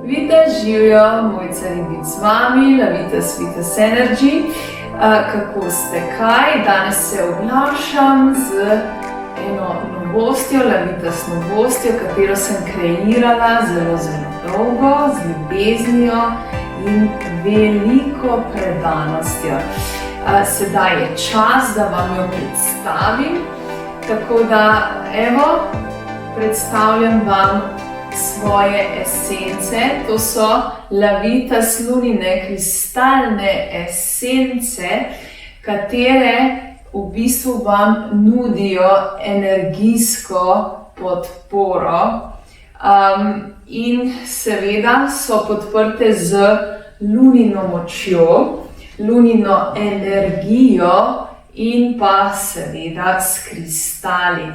Vita živijo, Mojca Ribič z vami, Lavitas Vitas Energy. Kako ste, kaj? Danes se oglašam z eno novostjo, Lavitas novostjo, katero sem kreirala zelo dolgo, z ljubeznijo in veliko predanostjo. Sedaj je čas, da vam jo predstavim, tako da evo, predstavljam vam svoje esence. To so Lavitas lunine kristalne esence, katere v bistvu vam nudijo energijsko podporo in seveda so podprte z lunino močjo, lunino energijo in pa seveda s kristali.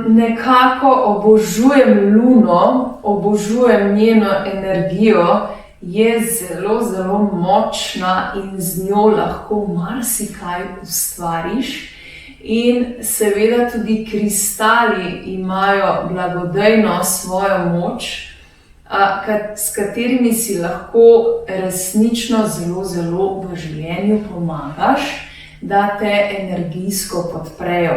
Nekako obožujem luno, obožujem njeno energijo, je zelo močna in z njo lahko marsikaj ustvariš. In seveda tudi kristali imajo blagodejno svojo moč, s katerimi si lahko resnično zelo v življenju pomagaš, da te energijsko podprejo.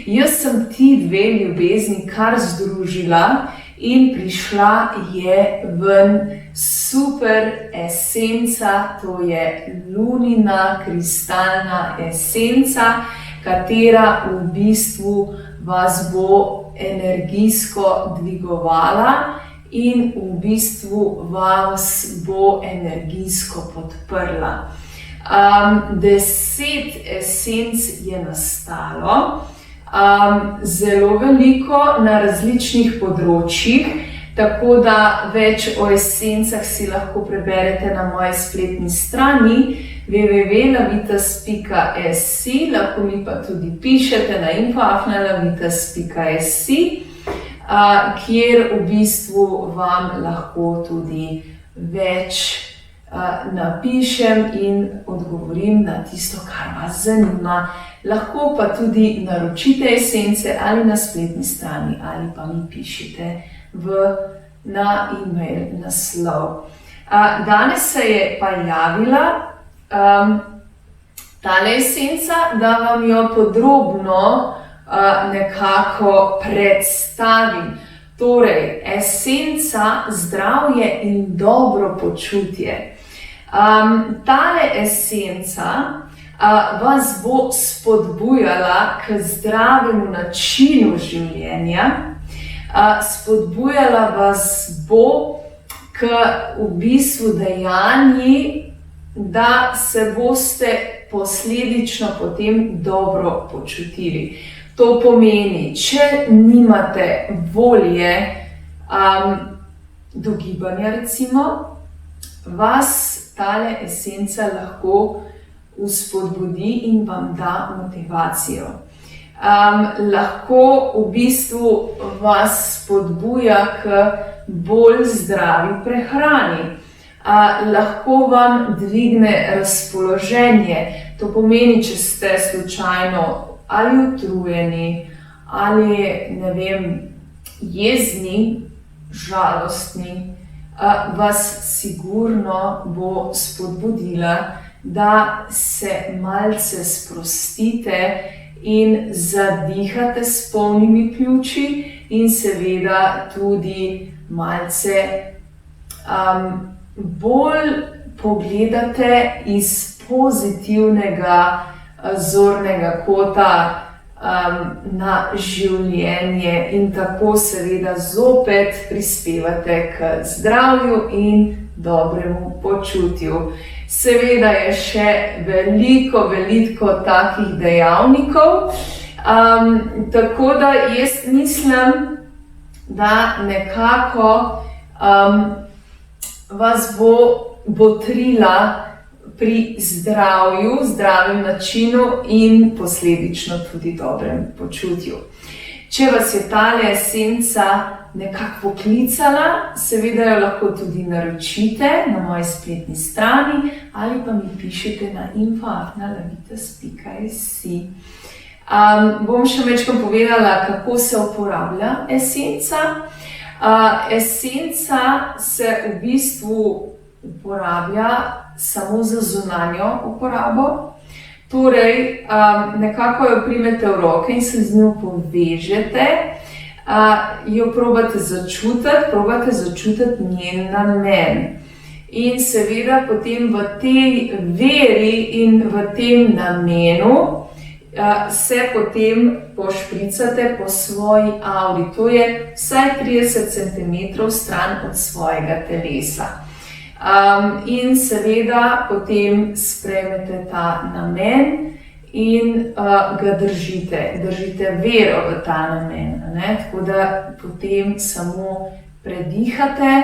Jaz sem ti dve ljubezni kar združila in prišla je ven super esenca, to je lunina kristalna esenca, katera v bistvu vas bo energijsko dvigovala in v bistvu vas bo energijsko podprla. 10 esenc je nastalo, zelo veliko na različnih področjih, tako da več o esencah si lahko preberete na moji spletni strani www.lavitas.si, lahko mi pa tudi pišete na info@lavitas.si, kjer v bistvu vam lahko tudi več napišem in odgovorim na tisto, kar vas zanima. Lahko pa tudi naročite esence ali na spletni strani ali pa mi pišite na e-mail naslov. Danes se je pa javila tale esenca, da vam jo podrobno nekako predstavim. Torej, esenca zdravje in dobro počutje. Tale esenca vas bo spodbujala k zdravemu načinu življenja, spodbujala vas bo k v bistvu dejanji, da se boste posledično potem dobro počutili. To pomeni, če nimate volje do gibanja recimo, vas tale esenca lahko vzpodbudi in vam da motivacijo. Lahko v bistvu vas spodbuja k bolj zdravi prehrani. Lahko vam dvigne razpoloženje. To pomeni, če ste slučajno ali utrujeni, ali ne vem, jezni, žalostni, vas sigurno bo spodbudila, da se malce sprostite in zadihate s polnimi pljuči in seveda tudi malce bolj pogledate iz pozitivnega zornega kota na življenje in tako seveda zopet prispevate k zdravju in dobremu počutju. Seveda je še veliko takih dejavnikov, tako da jaz mislim, da nekako vas bo botrila pri zdravju, zdravem načinu in posledično tudi dobrem počutju. Če vas je tale esenca nekako poklicala, seveda jo lahko tudi naročite na moji spletni strani ali pa mi pišete na info@lavitas.si. Bom še večkrat povedala, kako se uporablja esenca. Esenca se v bistvu uporablja samo za zunanjo uporabo. Torej, nekako jo primete v roke in se z njo povežete, jo probate začutiti njen namen. In seveda potem v tej veri in v tem namenu se potem pošpricate po svoji avri. To je vsaj 30 cm stran od svojega telesa. In seveda potem sprejmete ta namen in ga držite vero v ta namen. Tako da potem samo predihate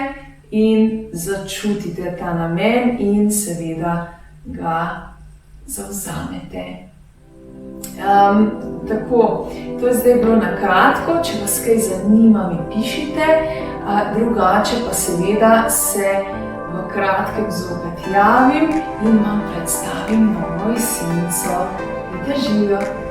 in začutite ta namen in seveda ga zavzamete. Tako, to je zdaj bilo na kratko, če vas kaj zanima, mi pišite, drugače pa seveda se v kratkem zopet javim in vam predstavim novo esenco. Vidite, živijo!